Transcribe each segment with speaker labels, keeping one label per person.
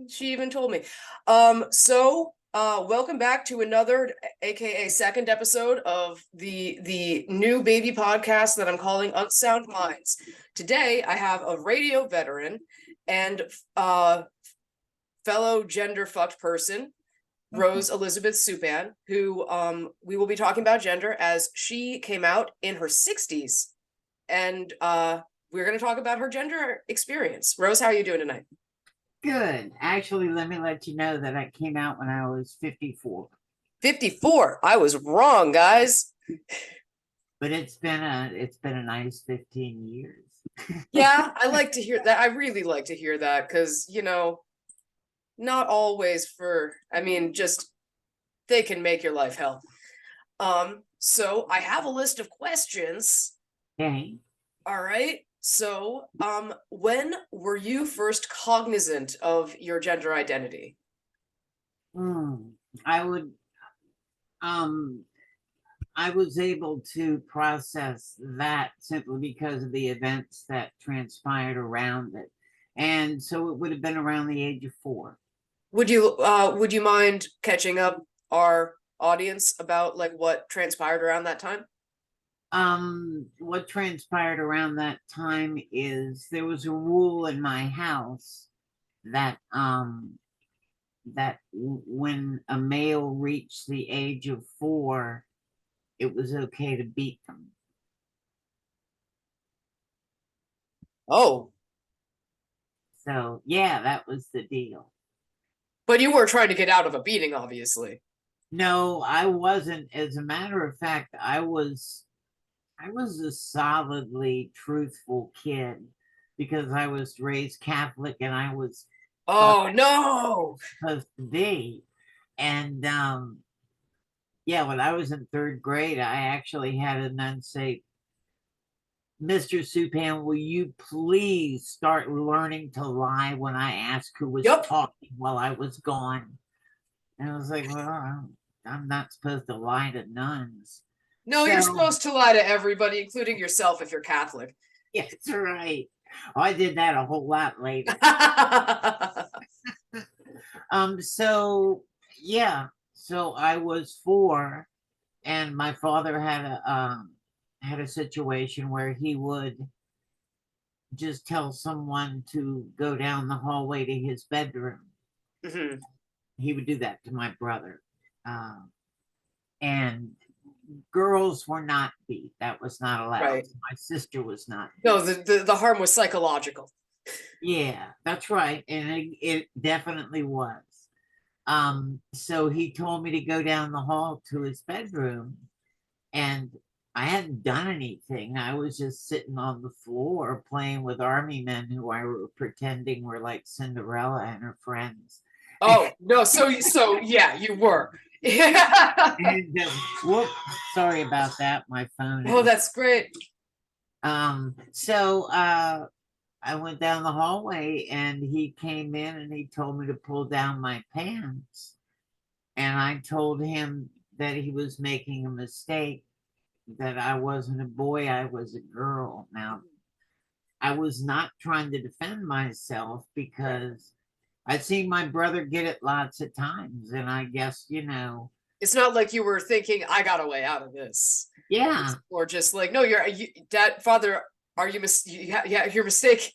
Speaker 1: She even told me. Welcome back to another, aka second episode of the new baby podcast that I'm calling Unsound Minds. Today, I have a radio veteran and fellow gender fucked person, Rose Elizabeth Supan, who we will be talking about gender as she came out in her 60s, and we're going to talk about her gender experience. Rose, how are you doing tonight?
Speaker 2: Good. Actually, let me let you know that I came out when I was 54.
Speaker 1: 54. I was wrong, guys.
Speaker 2: But it's been a nice 15 years.
Speaker 1: Yeah, I like to hear that. I really like to hear that because, not always just they can make your life hell. So I have a list of questions.
Speaker 2: Okay.
Speaker 1: All right. So, when were you first cognizant of your gender identity?
Speaker 2: I would I was able to process that simply because of the events that transpired around it. And so it would have been around the age of 4.
Speaker 1: Would you mind catching up our audience about like what transpired around that time?
Speaker 2: What transpired around that time is there was a rule in my house that when a male reached the age of 4, it was okay to beat them.
Speaker 1: Oh,
Speaker 2: So yeah, that was the deal.
Speaker 1: but you were trying to get out of a beating, obviously.
Speaker 2: No, I wasn't. As a matter of fact, I was a solidly truthful kid because I was raised Catholic and I was thought
Speaker 1: Oh no!
Speaker 2: supposed to be. And yeah, when I was in 3rd grade, I actually had a nun say, "Mr. Supan, will you please start learning to lie when I ask who was
Speaker 1: Yep.
Speaker 2: talking while I was gone?" And I was like, well, I'm not supposed to lie to nuns.
Speaker 1: No, you're
Speaker 2: So,
Speaker 1: supposed to lie to everybody, including yourself if you're Catholic.
Speaker 2: yeah, that's right. I did that a whole lot later. So yeah, so I was 4, and my father had a situation where he would just tell someone to go down the hallway to his bedroom.
Speaker 1: Mhm.
Speaker 2: He would do that to my brother. And girls were not beat. That was not allowed.
Speaker 1: Right.
Speaker 2: My sister was not
Speaker 1: No,
Speaker 2: beat.
Speaker 1: the harm was psychological.
Speaker 2: Yeah, that's right. And it definitely was. So he told me to go down the hall to his bedroom, and I hadn't done anything. I was just sitting on the floor playing with army men who I were pretending were like Cinderella and her friends.
Speaker 1: Oh no, so yeah, you were.
Speaker 2: And whoop, sorry about that. My phone
Speaker 1: Oh,
Speaker 2: is
Speaker 1: that's great.
Speaker 2: so I went down the hallway and he came in and he told me to pull down my pants. And I told him that he was making a mistake, that I wasn't a boy, I was a girl. Now, I was not trying to defend myself because I'd seen my brother get it lots of times. And I guess,
Speaker 1: It's not like you were thinking I got a way out of this,
Speaker 2: yeah,
Speaker 1: or just like no, dad, father. Are you yeah, your mistake.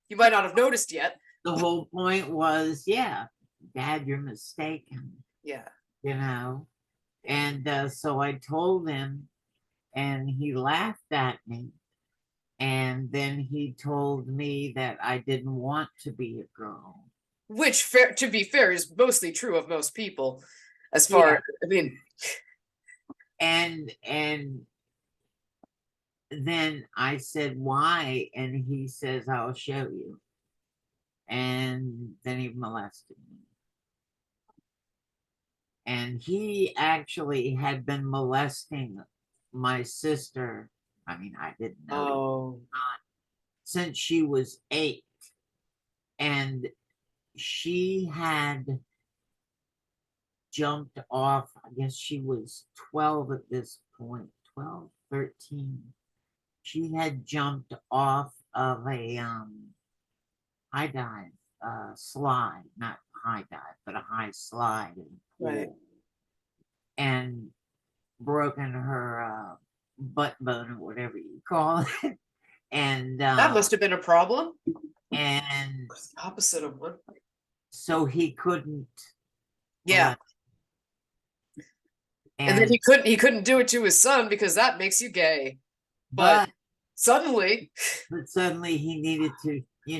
Speaker 1: You might not have noticed yet.
Speaker 2: the whole point was, yeah, Dad, you're mistaken,
Speaker 1: Yeah.
Speaker 2: you know. And so I told him, and he laughed at me. And then he told me that I didn't want to be a girl.
Speaker 1: Which, fair to be fair, is mostly true of most people. As
Speaker 2: Yeah.
Speaker 1: far, I mean,
Speaker 2: And then I said, why? And he says, I'll show you. And then he molested me. And he actually had been molesting my sister. I mean, I didn't know
Speaker 1: oh,
Speaker 2: since she was 8. And she had jumped off, I guess she was 12 at this point, 12, 13. She had jumped off of a high dive. slide, not high dive, but a high slide in the
Speaker 1: Right.
Speaker 2: pool, and broken her butt bone or whatever you call it, and
Speaker 1: That must have been a problem.
Speaker 2: and
Speaker 1: It's the opposite of one.
Speaker 2: so he couldn't.
Speaker 1: Yeah. And then
Speaker 2: And
Speaker 1: he couldn't do it to his son because that makes you gay. But
Speaker 2: but
Speaker 1: suddenly,
Speaker 2: but suddenly he needed to, he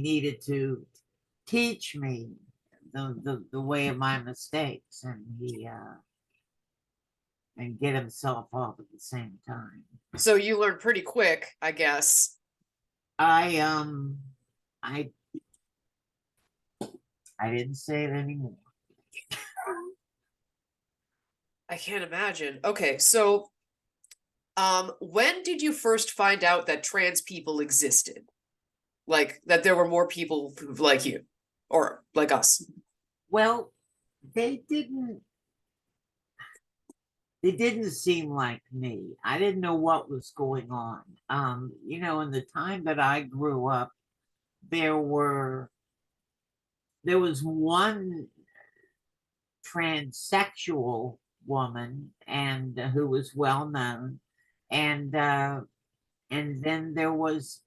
Speaker 2: needed to teach me the way of my mistakes, and he and get himself off at the same time.
Speaker 1: so you learned pretty quick, I guess.
Speaker 2: I I I didn't say it anymore.
Speaker 1: I can't imagine. Okay, so when did you first find out that trans people existed? Like that there were more people like you or like us?
Speaker 2: Well, they didn't they didn't seem like me. I didn't know what was going on. In the time that I grew up, there were there was one transsexual woman, and who was well known, and then there was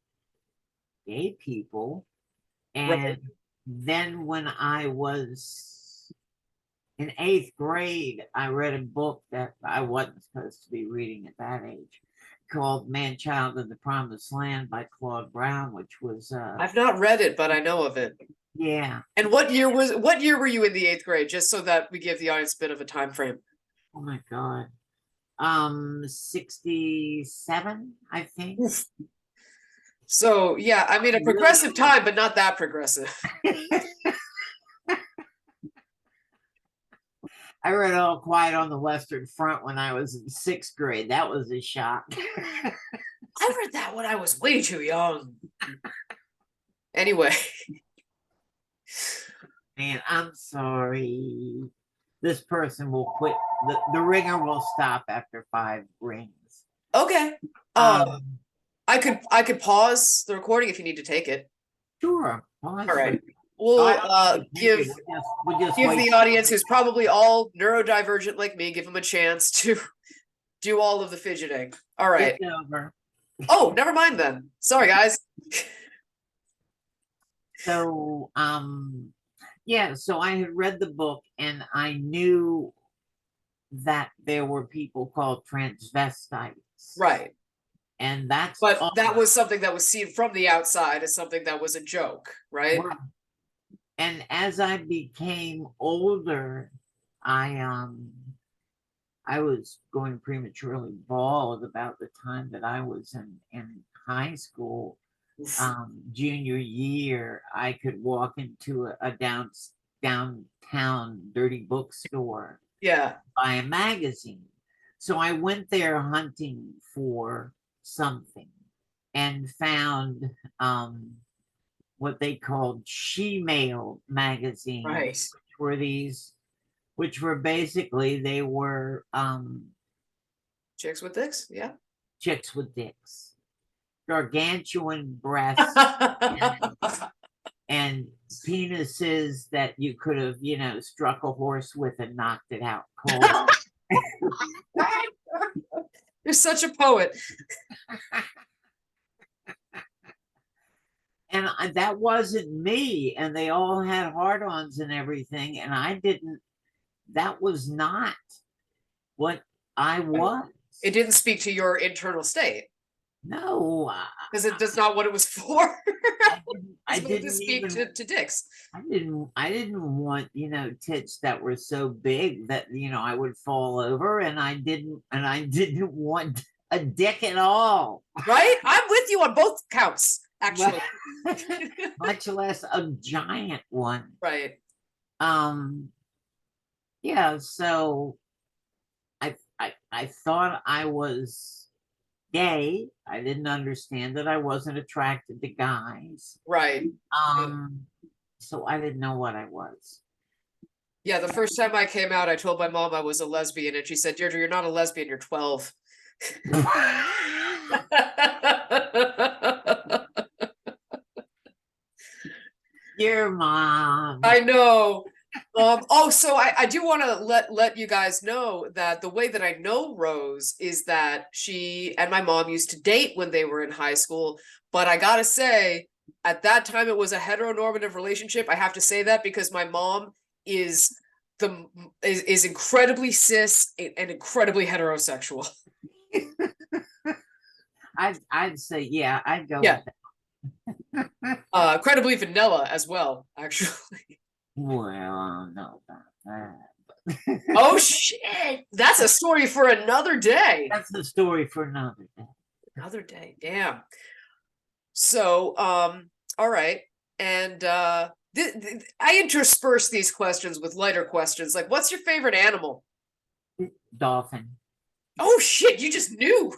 Speaker 2: gay people.
Speaker 1: Right.
Speaker 2: And then when I was in eighth grade, I read a book that I wasn't supposed to be reading at that age, called Man Child of the Promised Land by Claude Brown, which was
Speaker 1: I've not read it, but I know of it.
Speaker 2: yeah.
Speaker 1: And what year were you in the eighth grade? Just so that we give the audience a bit of a time frame.
Speaker 2: Oh my God. 67, I think.
Speaker 1: Oof. So yeah, I mean a progressive time, but not that progressive.
Speaker 2: I read All Quiet on the Western Front when I was in sixth grade. That was a shock.
Speaker 1: I read that when I was way too young. Anyway.
Speaker 2: Man, I'm sorry. This person will quit. The ringer will stop after 5 rings.
Speaker 1: Okay.
Speaker 2: Um,
Speaker 1: I could pause the recording if you need to take it.
Speaker 2: sure.
Speaker 1: All right.
Speaker 2: I
Speaker 1: We'll
Speaker 2: don't need to take
Speaker 1: give
Speaker 2: it. We'll just
Speaker 1: give
Speaker 2: wait.
Speaker 1: the audience who's probably all neurodivergent like me, give them a chance to do all of the fidgeting. All right.
Speaker 2: It's over.
Speaker 1: Oh, never mind then. Sorry, guys.
Speaker 2: So, yeah, so I had read the book, and I knew that there were people called transvestites.
Speaker 1: Right.
Speaker 2: And that's
Speaker 1: But
Speaker 2: all.
Speaker 1: that was something that was seen from the outside as something that was a joke, right?
Speaker 2: Right. And as I became older, I was going prematurely bald about the time that I was in high school. Junior year, I could walk into a downtown dirty bookstore,
Speaker 1: Yeah.
Speaker 2: buy a magazine. So I went there hunting for something, and found what they called she-male magazines,
Speaker 1: Right.
Speaker 2: which were basically, they were
Speaker 1: Chicks with dicks, yeah.
Speaker 2: chicks with dicks, gargantuan breasts, and penises that you could have, struck a horse with and knocked it out cold.
Speaker 1: You're such a poet.
Speaker 2: And that wasn't me. And they all had hard-ons and everything. And that was not what I was.
Speaker 1: It didn't speak to your internal state.
Speaker 2: No,
Speaker 1: Because that's not what it was for.
Speaker 2: I
Speaker 1: It's meant to
Speaker 2: didn't
Speaker 1: speak
Speaker 2: even.
Speaker 1: to dicks.
Speaker 2: I didn't want, tits that were so big that, I would fall over, and I didn't want a dick at all.
Speaker 1: Right? I'm with you on both counts, actually.
Speaker 2: Much less a giant one.
Speaker 1: Right.
Speaker 2: Yeah, so I thought I was gay. I didn't understand that I wasn't attracted to guys.
Speaker 1: Right.
Speaker 2: So I didn't know what I was.
Speaker 1: Yeah, the first time I came out, I told my mom I was a lesbian, and she said, Deirdre, you're not a lesbian, you're 12.
Speaker 2: Your mom.
Speaker 1: I know. Oh, so I do want to let you guys know that the way that I know Rose is that she and my mom used to date when they were in high school. But I gotta say, at that time it was a heteronormative relationship. I have to say that because my mom is is incredibly cis and incredibly heterosexual.
Speaker 2: I'd say, yeah, I'd go
Speaker 1: Yeah.
Speaker 2: with that.
Speaker 1: Incredibly vanilla as well, actually.
Speaker 2: Well, I don't know about that.
Speaker 1: Oh shit! That's a story for another day.
Speaker 2: That's the story for another day.
Speaker 1: Another day, damn. So, all right, and I intersperse these questions with lighter questions, like, what's your favorite animal?
Speaker 2: Dolphin.
Speaker 1: Oh shit! You just knew.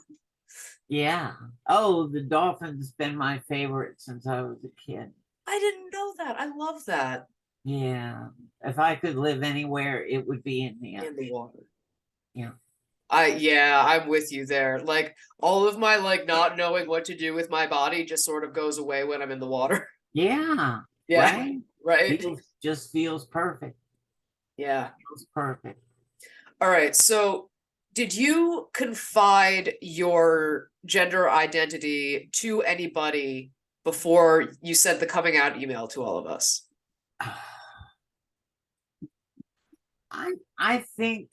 Speaker 2: Yeah. Oh, the dolphin's been my favorite since I was a kid.
Speaker 1: I didn't know that. I love that.
Speaker 2: Yeah. If I could live anywhere, it would be in the
Speaker 1: In the
Speaker 2: ocean.
Speaker 1: water.
Speaker 2: Yeah.
Speaker 1: Yeah, I'm with you there. Like all of my like not knowing what to do with my body just sort of goes away when I'm in the water.
Speaker 2: Yeah.
Speaker 1: Yeah,
Speaker 2: Right?
Speaker 1: right.
Speaker 2: Feels perfect.
Speaker 1: Yeah.
Speaker 2: Feels perfect.
Speaker 1: All right. So, did you confide your gender identity to anybody before you sent the coming out email to all of us?
Speaker 2: I think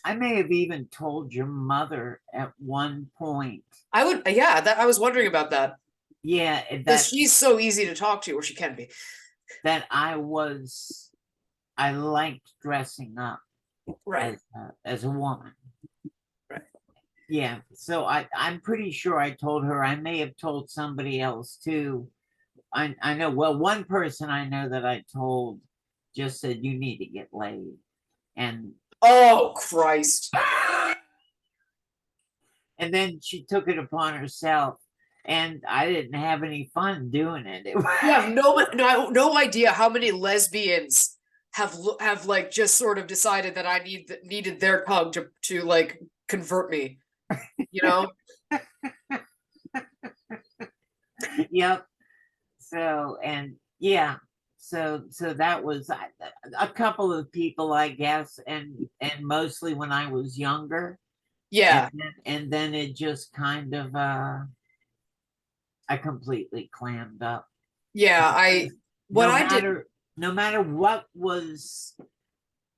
Speaker 2: I may have even told your mother at one point.
Speaker 1: I would, yeah, that I was wondering about that
Speaker 2: Yeah,
Speaker 1: because she's so easy to talk to, or she can be.
Speaker 2: that I liked dressing up
Speaker 1: Right.
Speaker 2: as a woman.
Speaker 1: Right.
Speaker 2: Yeah, so I'm pretty sure I told her. I may have told somebody else too. I know, well, one person I know that I told just said you need to get laid. And
Speaker 1: Oh Christ.
Speaker 2: and then she took it upon herself, and I didn't have any fun doing it.
Speaker 1: You have no idea how many lesbians have like just sort of decided that I needed their tongue to like convert me, you know?
Speaker 2: Yep. So, and yeah, so that was a couple of people, I guess, and mostly when I was younger.
Speaker 1: Yeah.
Speaker 2: And then it just kind of I completely clammed up.
Speaker 1: Yeah, I what
Speaker 2: No
Speaker 1: I did
Speaker 2: matter no matter what was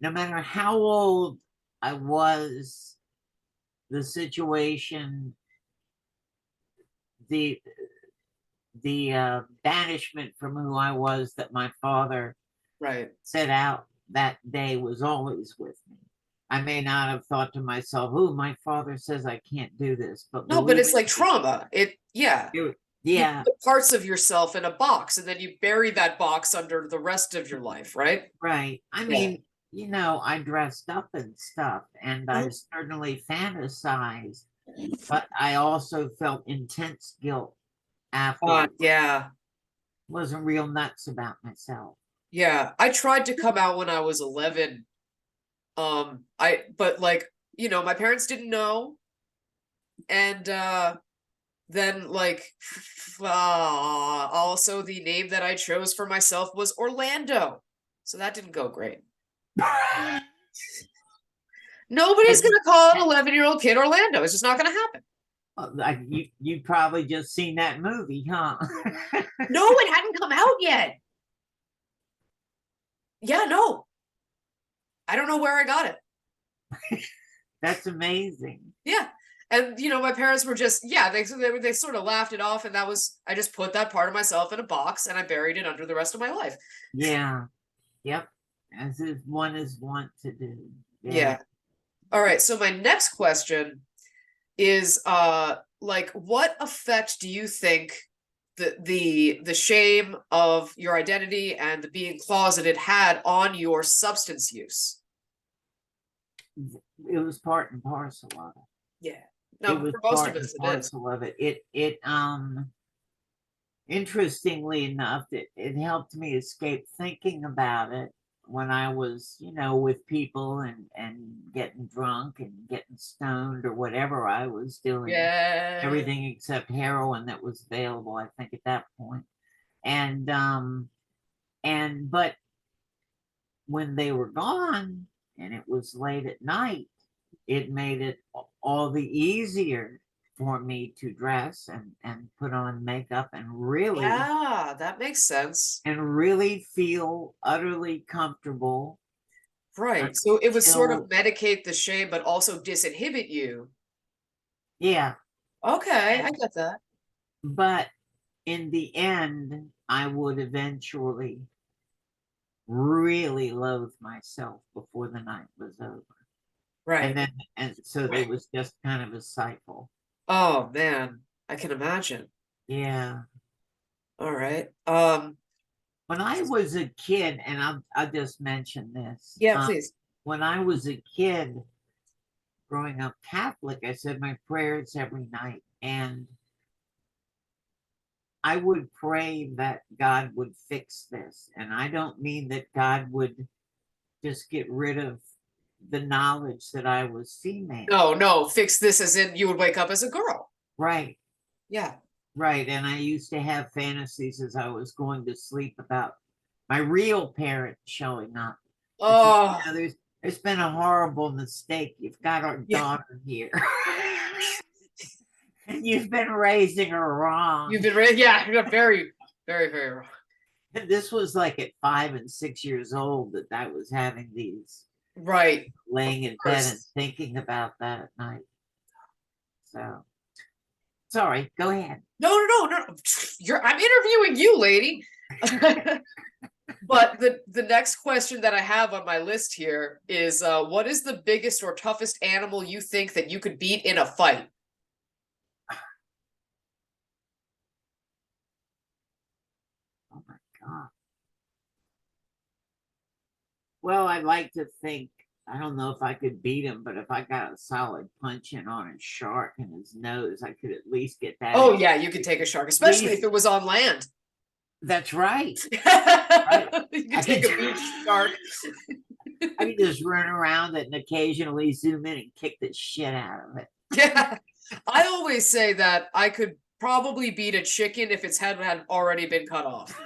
Speaker 2: no matter how old I was, the situation, the banishment from who I was that my father
Speaker 1: right.
Speaker 2: set out that day was always with me. I may not have thought to myself, "Oh, my father says I can't do this," but
Speaker 1: No, but
Speaker 2: believe
Speaker 1: it's like trauma. Yeah. You
Speaker 2: yeah,
Speaker 1: put parts of yourself in a box and then you bury that box under the rest of your life, right?
Speaker 2: right. I
Speaker 1: Yeah.
Speaker 2: mean, I dressed up and stuff, and I certainly fantasized, but I also felt intense guilt afterward.
Speaker 1: Yeah.
Speaker 2: Wasn't real nuts about myself.
Speaker 1: Yeah. I tried to come out when I was 11. But like, my parents didn't know. And then like also the name that I chose for myself was Orlando. So that didn't go great. Nobody's
Speaker 2: And
Speaker 1: gonna call an 11-year-old kid Orlando. It's just not gonna happen.
Speaker 2: you probably just seen that movie, huh?
Speaker 1: No, it hadn't come out yet. Yeah, no. I don't know where I got it.
Speaker 2: That's amazing.
Speaker 1: Yeah. And my parents were just they sort of laughed it off, and that was I just put that part of myself in a box and I buried it under the rest of my life.
Speaker 2: Yeah. Yep. As is one is wont to do.
Speaker 1: Yeah. All right. So my next question is like what effect do you think the shame of your identity and the being closeted had on your substance use?
Speaker 2: It was part and parcel of it.
Speaker 1: Yeah.
Speaker 2: It
Speaker 1: No,
Speaker 2: was
Speaker 1: for most of
Speaker 2: part and
Speaker 1: us it is.
Speaker 2: parcel of it. It interestingly enough, it helped me escape thinking about it when I was, with people and getting drunk and getting stoned or whatever I was doing.
Speaker 1: Yeah.
Speaker 2: Everything except heroin that was available, I think, at that point. But when they were gone and it was late at night, it made it all the easier for me to dress and put on makeup
Speaker 1: Yeah, that makes sense.
Speaker 2: and really feel utterly comfortable
Speaker 1: Right. So it was sort of
Speaker 2: until,
Speaker 1: medicate the shame, but also disinhibit you.
Speaker 2: yeah.
Speaker 1: Okay, I
Speaker 2: And,
Speaker 1: get that.
Speaker 2: but in the end, I would eventually really loathe myself before the night was over. And
Speaker 1: Right.
Speaker 2: then, and so there was just kind of a cycle.
Speaker 1: Oh man, I can imagine.
Speaker 2: Yeah.
Speaker 1: All right.
Speaker 2: When I was a kid, and I'll just mention this,
Speaker 1: Yeah, please.
Speaker 2: when I was a kid growing up Catholic, I said my prayers every night, and I would pray that God would fix this. And I don't mean that God would just get rid of the knowledge that I was female.
Speaker 1: No, no, fix this as in you would wake up as a girl.
Speaker 2: Right,
Speaker 1: Yeah.
Speaker 2: right. And I used to have fantasies as I was going to sleep about my real parents showing up. I said,
Speaker 1: Oh,
Speaker 2: there's been a horrible mistake. You've got our
Speaker 1: yeah.
Speaker 2: daughter here. And you've been raising her wrong.
Speaker 1: You've been raised. Yeah, you're very, very, very wrong.
Speaker 2: And this was like at 5 and 6 years old that I was having these,
Speaker 1: Right.
Speaker 2: laying in bed and thinking about that at night. So sorry, go ahead.
Speaker 1: No, no, no, no. I'm interviewing you, lady. But the next question that I have on my list here is what is the biggest or toughest animal you think that you could beat in a fight?
Speaker 2: Oh my God. Well, I'd like to think, I don't know if I could beat him, but if I got a solid punch in on his shark and his nose, I could at least get that.
Speaker 1: Oh yeah, you could take a shark, especially
Speaker 2: Least-
Speaker 1: if it was on land.
Speaker 2: That's right.
Speaker 1: You could take a beach shark.
Speaker 2: I could just run around it and occasionally zoom in and kick the shit out of it.
Speaker 1: Yeah. I always say that I could probably beat a chicken if its head had already been cut off.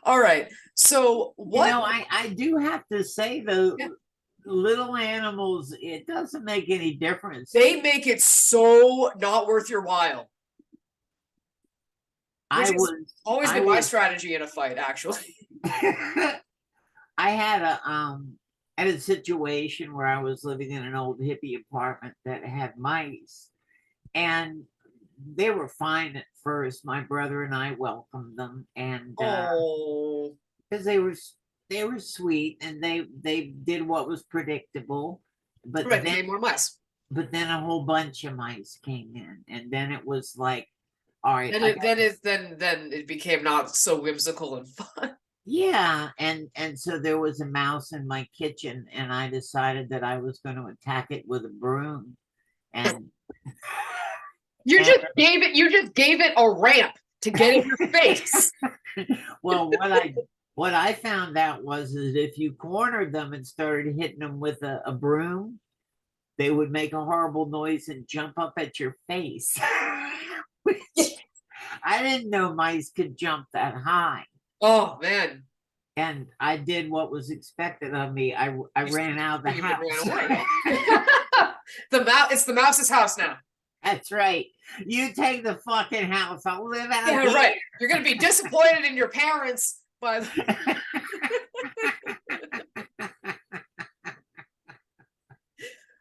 Speaker 1: All right. So what?
Speaker 2: I do have to say though,
Speaker 1: Yeah.
Speaker 2: little animals, it doesn't make any difference.
Speaker 1: They make it so not worth your while. Which has always been my strategy in a fight, actually.
Speaker 2: I had a situation where I was living in an old hippie apartment that had mice, and they were fine at first. My brother and I welcomed them, and
Speaker 1: Oh,
Speaker 2: because they were sweet and they did what was predictable, but
Speaker 1: right. They
Speaker 2: then
Speaker 1: made more mice.
Speaker 2: but then a whole bunch of mice came in, and then it was like, all right,
Speaker 1: Then it became not so whimsical and fun.
Speaker 2: yeah, and so there was a mouse in my kitchen, and I decided that I was going to attack it with a broom, and
Speaker 1: You
Speaker 2: and
Speaker 1: just gave it a ramp to get in your face.
Speaker 2: well, what I found out was that if you cornered them and started hitting them with a broom, they would make a horrible noise and jump up at your face. Which I didn't know mice could jump that high.
Speaker 1: Oh man.
Speaker 2: And I did what was expected of me. I ran out of the house.
Speaker 1: It's the mouse's house now.
Speaker 2: That's right. You take the fucking house. I'll live out
Speaker 1: Yeah,
Speaker 2: here.
Speaker 1: right. You're gonna be disappointed in your parents, but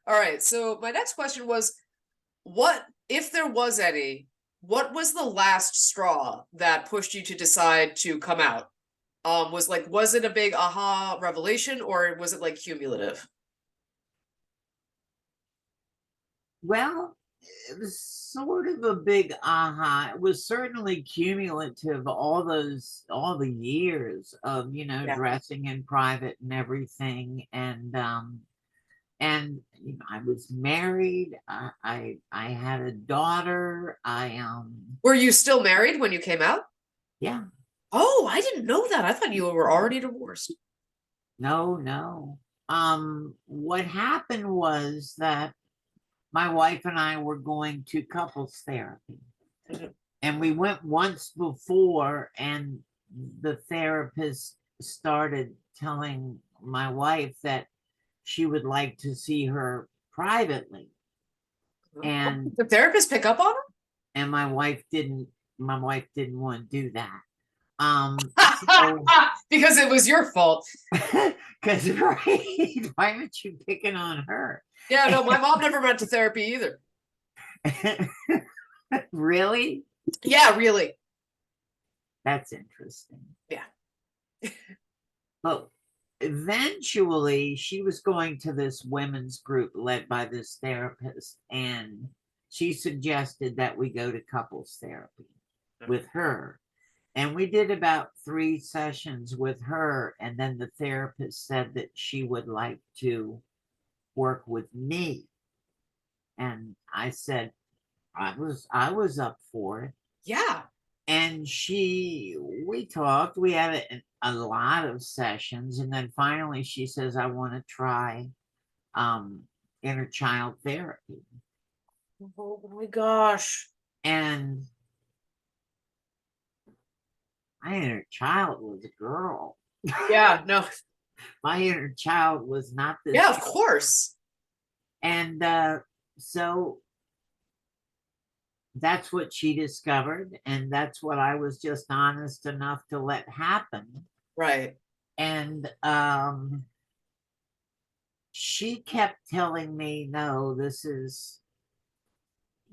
Speaker 1: all right. So my next question was, what if there was any? What was the last straw that pushed you to decide to come out? Was it a big aha revelation, or was it like cumulative?
Speaker 2: Well, it was sort of a big aha. It was certainly cumulative, all the years of,
Speaker 1: Yeah.
Speaker 2: dressing in private and everything. And I was married. I had a daughter.
Speaker 1: Were you still married when you came out?
Speaker 2: Yeah.
Speaker 1: Oh, I didn't know that. I thought you were already divorced.
Speaker 2: No. What happened was that my wife and I were going to couples therapy.
Speaker 1: Mhm.
Speaker 2: And we went once before, and the therapist started telling my wife that she would like to see her privately. And
Speaker 1: The therapist pick up on
Speaker 2: and my wife didn't want to do that.
Speaker 1: him?
Speaker 2: So
Speaker 1: Because it was your fault.
Speaker 2: because right, why aren't you picking on her?
Speaker 1: Yeah, no, my mom never went to therapy either.
Speaker 2: Really?
Speaker 1: Yeah, really.
Speaker 2: That's interesting.
Speaker 1: Yeah.
Speaker 2: But eventually she was going to this women's group led by this therapist, and she suggested that we go to couples therapy with her. And we did about 3 sessions with her, and then the therapist said that she would like to work with me. And I said I was up for it.
Speaker 1: Yeah.
Speaker 2: And we talked, we had a lot of sessions, and then finally she says, I want to try um inner child therapy.
Speaker 1: Oh my gosh.
Speaker 2: And my inner child was a girl.
Speaker 1: Yeah, no.
Speaker 2: My inner child was not this.
Speaker 1: Yeah, of course.
Speaker 2: And so that's what she discovered, and that's what I was just honest enough to let happen.
Speaker 1: Right.
Speaker 2: And she kept telling me, no,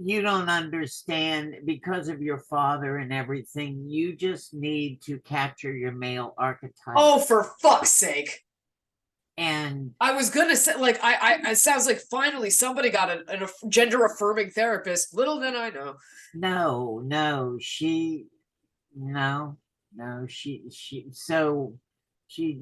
Speaker 2: you don't understand, because of your father and everything, you just need to capture your male archetype.
Speaker 1: Oh, for fuck's sake.
Speaker 2: And
Speaker 1: I was gonna say, like, it sounds like finally somebody got a gender affirming therapist. Little did I know.
Speaker 2: no, no, no, no, so she,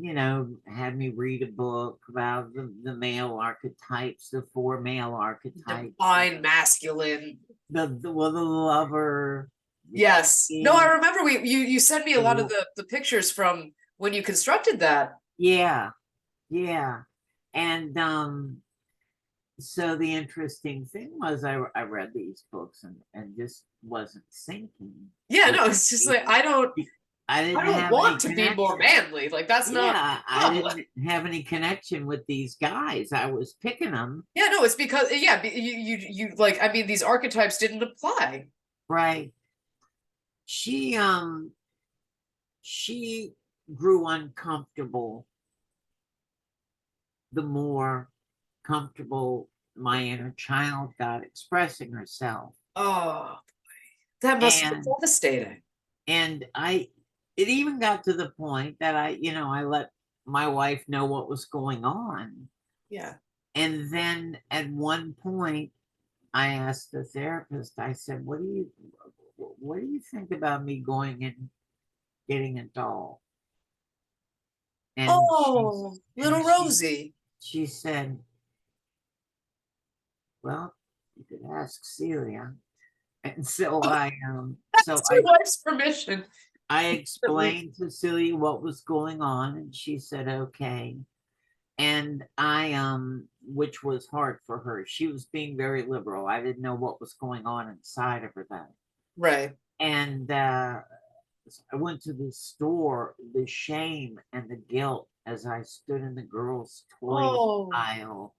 Speaker 2: had me read a book about the male archetypes, the 4 male archetypes,
Speaker 1: Divine masculine.
Speaker 2: the lover. the
Speaker 1: Yes. No, I
Speaker 2: king,
Speaker 1: remember you sent me a lot of
Speaker 2: the-
Speaker 1: the pictures from when you constructed that.
Speaker 2: yeah, yeah. And so the interesting thing was I read these books, and just wasn't sinking
Speaker 1: Yeah,
Speaker 2: with
Speaker 1: no, it's just like
Speaker 2: me. I
Speaker 1: I
Speaker 2: didn't
Speaker 1: don't
Speaker 2: have any
Speaker 1: want to be more
Speaker 2: connection.
Speaker 1: manly. Like that's not
Speaker 2: Yeah, I
Speaker 1: no.
Speaker 2: didn't have any connection with these guys. I was picking them,
Speaker 1: Yeah, no, it's because yeah, you like I mean these archetypes didn't apply.
Speaker 2: right? She she grew uncomfortable the more comfortable my inner child got expressing herself.
Speaker 1: Oh, that must have been
Speaker 2: And
Speaker 1: devastating.
Speaker 2: I it even got to the point that I let my wife know what was going on.
Speaker 1: Yeah.
Speaker 2: And then at one point I asked the therapist, I said, what do you think about me going and getting a doll? And
Speaker 1: Oh, little Rosie.
Speaker 2: she said, well, you could ask Celia. And so
Speaker 1: That's your wife's permission.
Speaker 2: I explained to Celia what was going on, and she said, okay. And which was hard for her. She was being very liberal. I didn't know what was going on inside of her then.
Speaker 1: Right.
Speaker 2: And I went to the store, the shame and the guilt as I stood in the girls' toy
Speaker 1: Oh,
Speaker 2: aisle.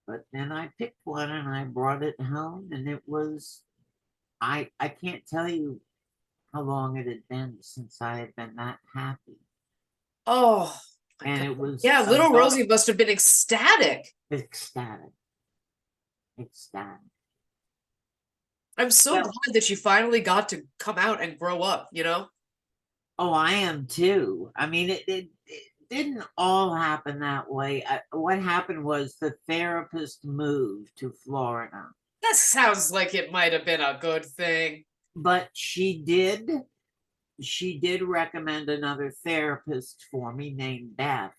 Speaker 2: But then I picked one and I brought it home, and it was, I can't tell you how long it had been since I had been that happy.
Speaker 1: oh my
Speaker 2: And
Speaker 1: God.
Speaker 2: it was
Speaker 1: Yeah, little Rosie must have been ecstatic.
Speaker 2: ecstatic, ecstatic.
Speaker 1: I'm so
Speaker 2: Well,
Speaker 1: glad that you finally got to come out and grow up, you know?
Speaker 2: oh, I am too. I mean, it didn't all happen that way. What happened was the therapist moved to Florida,
Speaker 1: That sounds like it might have been a good thing.
Speaker 2: but she did recommend another therapist for me named Beth.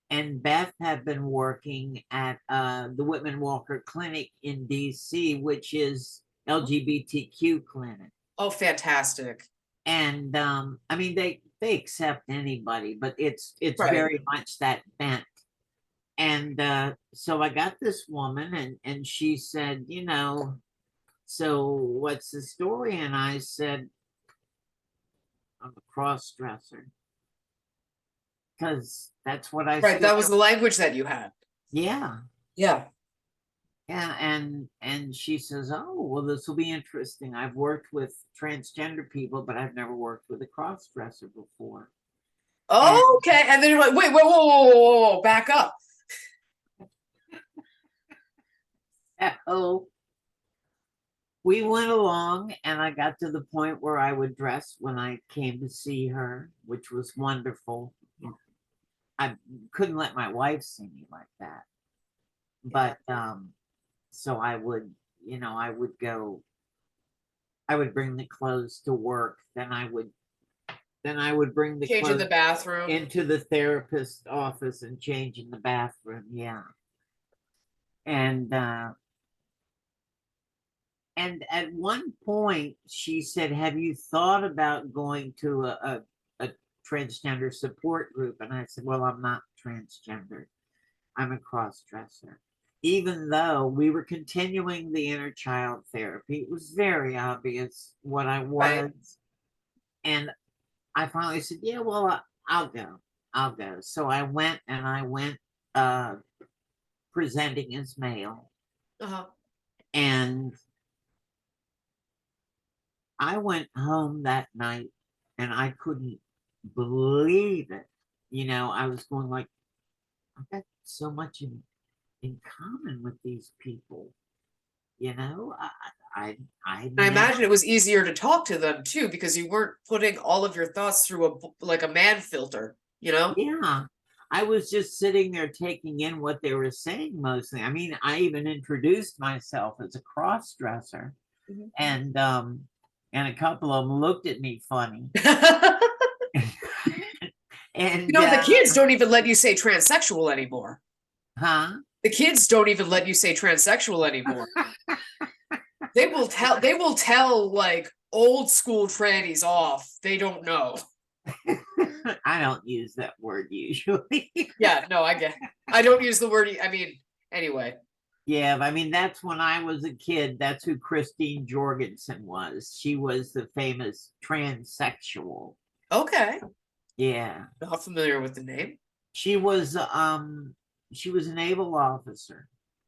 Speaker 2: And Beth had been working at the Whitman Walker Clinic in DC, which is LGBTQ clinic.
Speaker 1: Oh, fantastic.
Speaker 2: And I mean they accept anybody, but it's
Speaker 1: Right.
Speaker 2: very much that bent. And so I got this woman, and she said, so what's the story? And I said, I'm a cross dresser. Because that's what I
Speaker 1: Right,
Speaker 2: still
Speaker 1: that was the language that you had.
Speaker 2: yeah.
Speaker 1: Yeah.
Speaker 2: Yeah, and she says, "Oh, well, this will be interesting. I've worked with transgender people, but I've never worked with a cross dresser before." And
Speaker 1: Okay, and then you're like, wait, whoa, whoa, whoa, whoa, whoa, whoa, back up.
Speaker 2: so we went along, and I got to the point where I would dress when I came to see her, which was wonderful. I couldn't let my wife see me like that,
Speaker 1: Yeah.
Speaker 2: but so I would, I would go. I would bring the clothes to work. Then I would bring the
Speaker 1: Change in the
Speaker 2: clothes
Speaker 1: bathroom.
Speaker 2: into the therapist's office and change in the bathroom. Yeah. And at one point she said, "Have you thought about going to a transgender support group?" And I said, "Well, I'm not transgender. I'm a cross dresser." Even though we were continuing the inner child therapy, it was very obvious what I
Speaker 1: Right.
Speaker 2: was. And I finally said, "Yeah, well, I'll go. I'll go." So I went uh, presenting as male.
Speaker 1: Uh-huh.
Speaker 2: And I went home that night and I couldn't believe it. I was going like, I've got so much in common with these people. You know, I
Speaker 1: I
Speaker 2: never,
Speaker 1: imagine it was easier to talk to them too, because you weren't putting all of your thoughts through like a man filter, you know?
Speaker 2: yeah, I was just sitting there taking in what they were saying mostly. I mean, I even introduced myself as a cross dresser,
Speaker 1: Mhm.
Speaker 2: and a couple of them looked at me funny.
Speaker 1: You
Speaker 2: And
Speaker 1: know, the kids don't even let you say transsexual anymore.
Speaker 2: huh?
Speaker 1: The kids don't even let you say transsexual anymore. They will tell like old school trannies off. They don't know.
Speaker 2: I don't use that word usually.
Speaker 1: Yeah, no, I get. I don't use the word. I mean, anyway.
Speaker 2: Yeah, I mean, that's when I was a kid. That's who Christine Jorgensen was. She was the famous transsexual.
Speaker 1: Okay.
Speaker 2: Yeah.
Speaker 1: Not familiar with the name.
Speaker 2: She was she was a naval officer,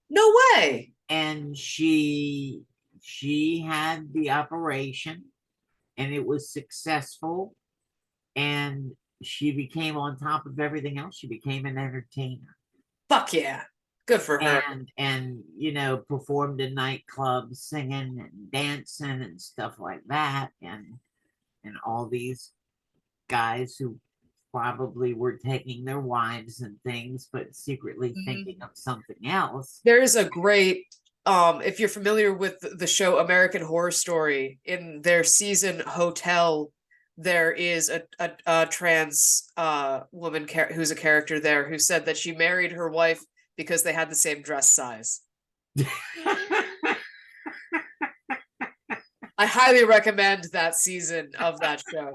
Speaker 1: No way.
Speaker 2: and she had the operation, and it was successful, and she became, on top of everything else, she became an entertainer.
Speaker 1: Fuck yeah. Good for her.
Speaker 2: And performed in nightclubs singing and dancing and stuff like that, and all these guys who probably were taking their wives and things but secretly thinking
Speaker 1: Mhm.
Speaker 2: of something else.
Speaker 1: There's a great if you're familiar with the show American Horror Story, in their season Hotel, there is a trans woman who's a character there who said that she married her wife because they had the same dress size. I highly recommend that season of that show.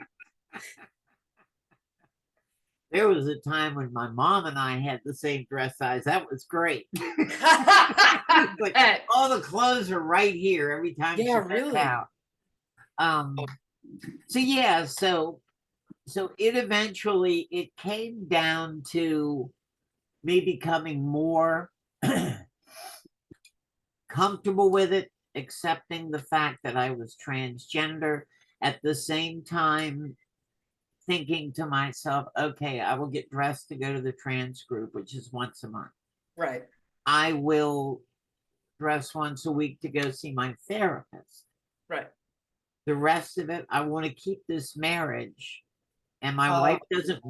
Speaker 2: There was a time when my mom and I had the same dress size. That was great. Like,
Speaker 1: Bet.
Speaker 2: all the clothes are right here every time she
Speaker 1: Yeah,
Speaker 2: went
Speaker 1: really.
Speaker 2: out. So yeah, so it came down to me becoming more comfortable with it, accepting the fact that I was transgender, at the same time thinking to myself, okay, I will get dressed to go to the trans group, which is once a month.
Speaker 1: Right.
Speaker 2: I will dress once a week to go see my therapist.
Speaker 1: Right.
Speaker 2: The rest of it, I want to keep this marriage. And my
Speaker 1: Uh,
Speaker 2: wife doesn't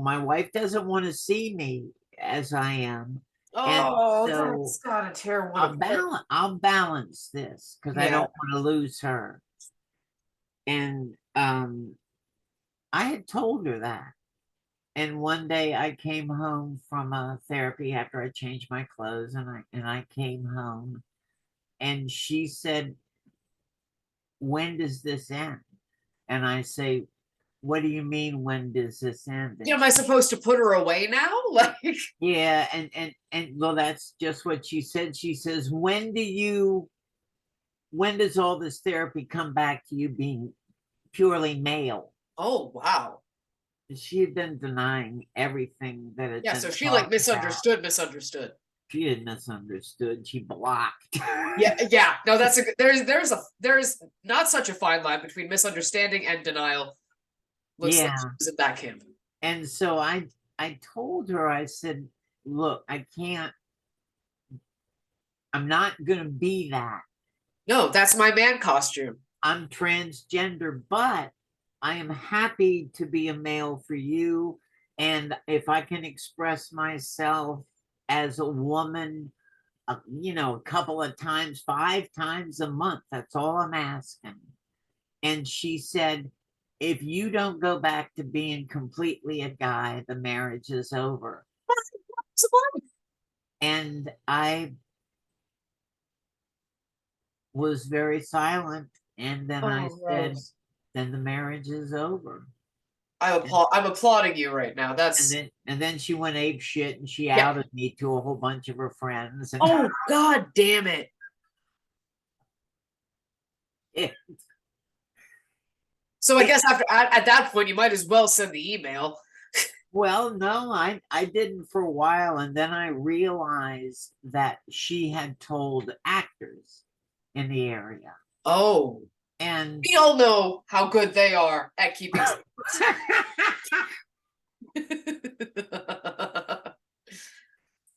Speaker 2: want to see me as I am. And
Speaker 1: oh,
Speaker 2: so
Speaker 1: that's gotta tear one apart.
Speaker 2: I'll balance this because I
Speaker 1: Yeah.
Speaker 2: don't want to lose her. And I had told her that. And one day I came home from a therapy after I changed my clothes, and I came home, and she said, "When does this end?" And I say, What do you mean, when does this end?
Speaker 1: Am I supposed to put her away now? Like,
Speaker 2: Yeah, and well, that's just what she said. She says, when does all this therapy come back to you being purely male?
Speaker 1: oh wow.
Speaker 2: She had been denying everything that had
Speaker 1: Yeah,
Speaker 2: been
Speaker 1: so she like
Speaker 2: talked about.
Speaker 1: misunderstood.
Speaker 2: She had misunderstood. She blocked.
Speaker 1: Yeah, yeah. No, that's a good there's not such a fine line between misunderstanding and denial. Looks like she
Speaker 2: Yeah.
Speaker 1: was in that camp.
Speaker 2: And so I told her, I said, look, I'm not gonna be that.
Speaker 1: No, that's my man costume.
Speaker 2: I'm transgender, but I am happy to be a male for you. And if I can express myself as a woman, a couple of times, 5 times a month, that's all I'm asking. And she said, if you don't go back to being completely a guy, the marriage is over. And I was very silent. And then I
Speaker 1: Oh,
Speaker 2: said,
Speaker 1: Rose.
Speaker 2: then the marriage is over.
Speaker 1: I'm applauding you right now.
Speaker 2: And
Speaker 1: That's
Speaker 2: then she went ape shit and she
Speaker 1: yeah.
Speaker 2: outed me to a whole bunch of her friends. And
Speaker 1: Oh god damn it.
Speaker 2: it,
Speaker 1: So I guess at that point you might as well send the email.
Speaker 2: well, no, I didn't for a while, and then I realized that she had told actors in the area.
Speaker 1: Oh.
Speaker 2: And
Speaker 1: We all know how good they are at keeping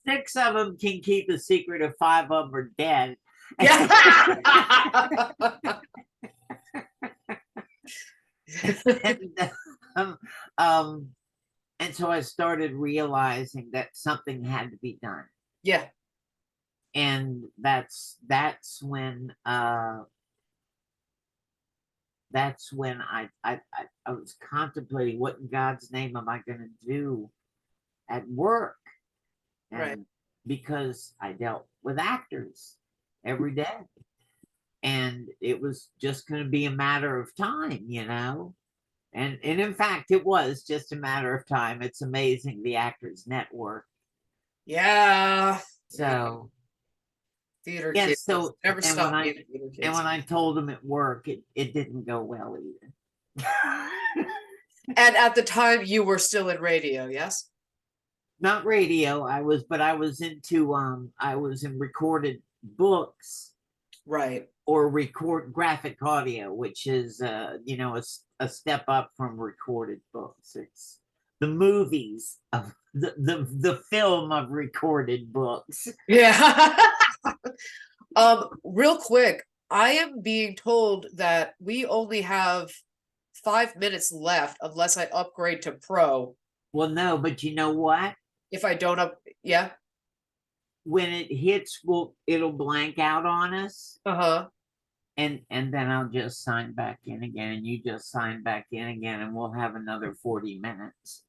Speaker 2: six of them can keep a secret if 5 of them are dead.
Speaker 1: Yeah.
Speaker 2: and, um, um, and so I started realizing that something had to be done.
Speaker 1: Yeah.
Speaker 2: And that's when I was contemplating, what in God's name am I going to do at work? And
Speaker 1: Right.
Speaker 2: because I dealt with actors every day, and it was just going to be a matter of time. And in fact, it was just a matter of time. It's amazing, the Actors Network.
Speaker 1: Yeah.
Speaker 2: So
Speaker 1: Theater
Speaker 2: yes,
Speaker 1: kids.
Speaker 2: so
Speaker 1: Never
Speaker 2: and when
Speaker 1: stop
Speaker 2: I
Speaker 1: being theater
Speaker 2: and
Speaker 1: kids.
Speaker 2: when I told them at work, it didn't go well either.
Speaker 1: And at the time you were still in radio, yes?
Speaker 2: Not radio, but I was in recorded books,
Speaker 1: Right.
Speaker 2: or record graphic audio, which is a step up from recorded books. It's the movies of the film of recorded books.
Speaker 1: Yeah. Real quick, I am being told that we only have 5 minutes left unless I upgrade to pro.
Speaker 2: Well, no, but you know what?
Speaker 1: If I don't yeah.
Speaker 2: When it hits, it'll blank out on us,
Speaker 1: Uh-huh.
Speaker 2: and then I'll just sign back in again, and you just sign back in again, and we'll have another 40 minutes.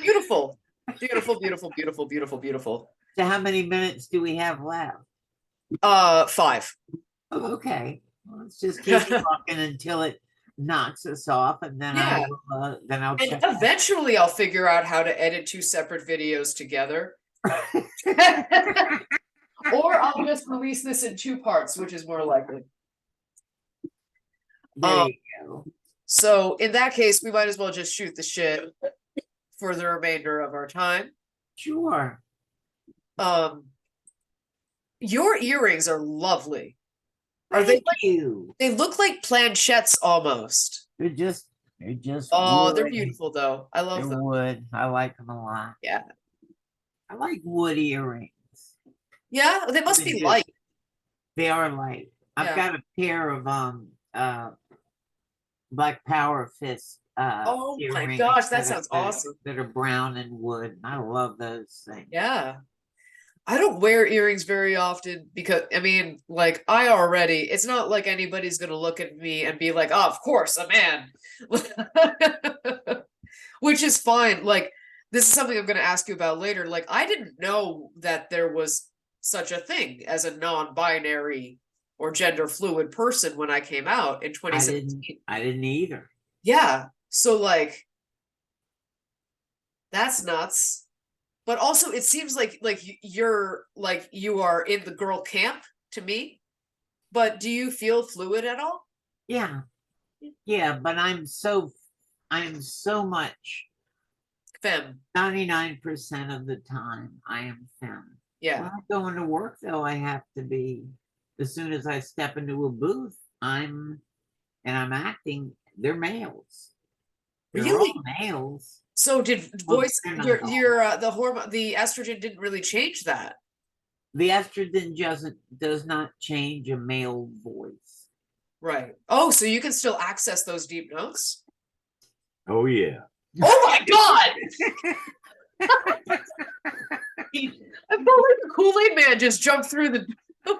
Speaker 1: Beautiful. Beautiful, beautiful, beautiful, beautiful, beautiful.
Speaker 2: So how many minutes do we have left?
Speaker 1: 5.
Speaker 2: Oh, okay. Well, let's just keep talking until it knocks us off, and then
Speaker 1: Yeah.
Speaker 2: I'll
Speaker 1: And
Speaker 2: check.
Speaker 1: eventually I'll figure out how to edit 2 separate videos together. Or I'll just release this in 2 parts, which is more likely.
Speaker 2: There you go.
Speaker 1: So in that case, we might as well just shoot the shit for the remainder of our time.
Speaker 2: Sure.
Speaker 1: Your earrings are lovely. Are
Speaker 2: Thank
Speaker 1: they
Speaker 2: you.
Speaker 1: they look like planchettes almost.
Speaker 2: They're just
Speaker 1: Oh,
Speaker 2: wood.
Speaker 1: they're beautiful though. I love
Speaker 2: They're
Speaker 1: them.
Speaker 2: wood. I like them a lot.
Speaker 1: Yeah.
Speaker 2: I like wood earrings.
Speaker 1: Yeah, they must be
Speaker 2: Really do.
Speaker 1: light.
Speaker 2: They are light. I've
Speaker 1: Yeah.
Speaker 2: got a pair of Black Power Fist
Speaker 1: Oh my
Speaker 2: earrings
Speaker 1: gosh, that
Speaker 2: that
Speaker 1: sounds
Speaker 2: are
Speaker 1: awesome.
Speaker 2: that are brown and wood. I love those things.
Speaker 1: Yeah. I don't wear earrings very often because I mean, like it's not like anybody's gonna look at me and be like, oh, of course, a man. Which is fine. Like, this is something I'm gonna ask you about later. Like, I didn't know that there was such a thing as a non-binary or gender fluid person when I came out in 2017.
Speaker 2: I didn't either.
Speaker 1: Yeah. So like that's nuts. But also it seems like you're like you are in the girl camp to me. But do you feel fluid at all?
Speaker 2: Yeah, yeah, but I'm so much
Speaker 1: Fem.
Speaker 2: 99% of the time I am femme. When
Speaker 1: Yeah.
Speaker 2: I go into work though, I have to be, as soon as I step into a booth, I'm acting, they're males. They're all
Speaker 1: Really?
Speaker 2: males.
Speaker 1: So did
Speaker 2: Well,
Speaker 1: voice
Speaker 2: they're not all.
Speaker 1: your the hormone the estrogen didn't really change that.
Speaker 2: The estrogen does not change a male voice.
Speaker 1: Right. Oh, so you can still access those deep notes?
Speaker 2: Oh yeah.
Speaker 1: Oh my god! I felt like the Kool-Aid man just jumped through the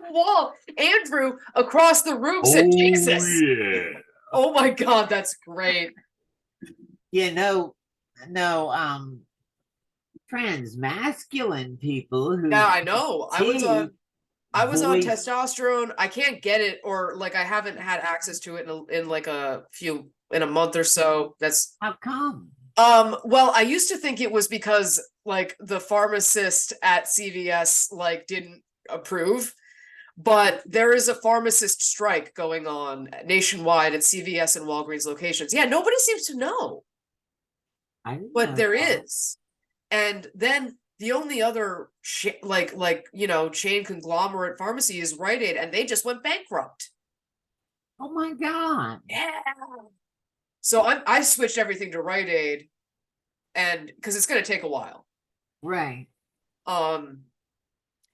Speaker 1: wall. Andrew across the room said Jesus.
Speaker 2: Yeah.
Speaker 1: Oh my god, that's great.
Speaker 2: Yeah, no, no, trans masculine people who
Speaker 1: Yeah, I know.
Speaker 2: T
Speaker 1: I was on
Speaker 2: voice.
Speaker 1: testosterone. I can't get it, or like I haven't had access to it in like in a month or so. That's
Speaker 2: How come?
Speaker 1: well, I used to think it was because like the pharmacist at CVS like didn't approve, but there is a pharmacist strike going on nationwide at CVS and Walgreens locations. Yeah, nobody seems to know,
Speaker 2: I didn't
Speaker 1: but
Speaker 2: know
Speaker 1: there
Speaker 2: that.
Speaker 1: is. And then the only other chain conglomerate pharmacy is Rite Aid, and they just went bankrupt.
Speaker 2: Oh my God.
Speaker 1: Yeah. So I switched everything to Rite Aid, and because it's going to take a while.
Speaker 2: Right.
Speaker 1: Um,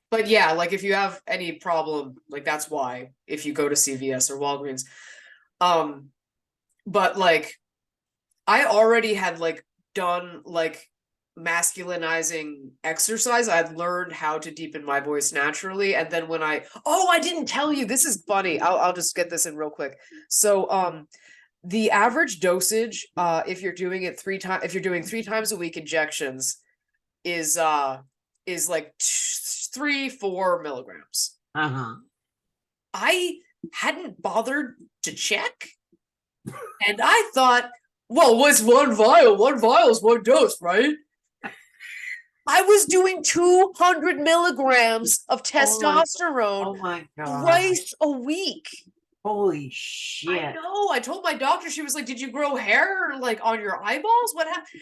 Speaker 1: but yeah, like if you have any problem, like that's why if you go to CVS or Walgreens. Um, but like I already had like done like masculinizing exercise. I'd learned how to deepen my voice naturally. And then when I didn't tell you, this is funny. I'll just get this in real quick. So the average dosage, if you're doing it if you're doing 3 times a week injections, is like 3-4 milligrams.
Speaker 2: Uh-huh.
Speaker 1: I hadn't bothered to check, and I thought, well, what's one vial? One vial is one dose, right? I was doing 200 milligrams of testosterone
Speaker 2: Oh my God.
Speaker 1: twice a week.
Speaker 2: Holy
Speaker 1: I
Speaker 2: shit.
Speaker 1: know. I told my doctor, she was like, did you grow hair like on your eyeballs? What happened?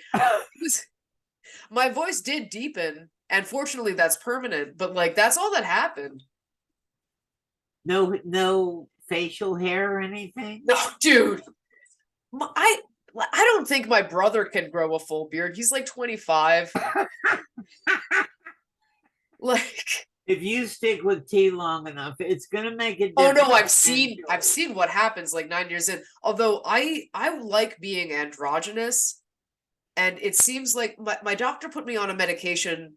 Speaker 1: My voice did deepen, and fortunately that's permanent, but like that's all that happened.
Speaker 2: No facial hair or anything?
Speaker 1: No, dude. I don't think my brother can grow a full beard. He's like 25. Like,
Speaker 2: If you stick with tea long enough, it's gonna make a
Speaker 1: oh
Speaker 2: difference.
Speaker 1: no, I've seen what happens like 9 years in. Although I like being androgynous, and it seems like my doctor put me on a medication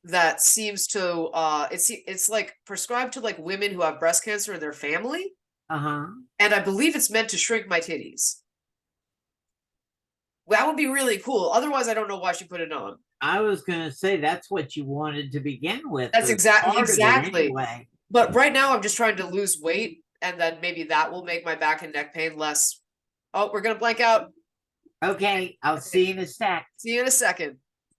Speaker 1: that seems to it's like prescribed to like women who have breast cancer in their family,
Speaker 2: Uh-huh.
Speaker 1: and I believe it's meant to shrink my titties. That would be really cool. Otherwise, I don't know why she put it on.
Speaker 2: I was gonna say that's what you wanted to begin with.
Speaker 1: That's
Speaker 2: Or part of it
Speaker 1: exactly.
Speaker 2: anyway.
Speaker 1: But right now, I'm just trying to lose weight, and then maybe that will make my back and neck pain less. Oh, we're gonna blank out.
Speaker 2: Okay, I'll see you in a sec.
Speaker 1: See you in a second.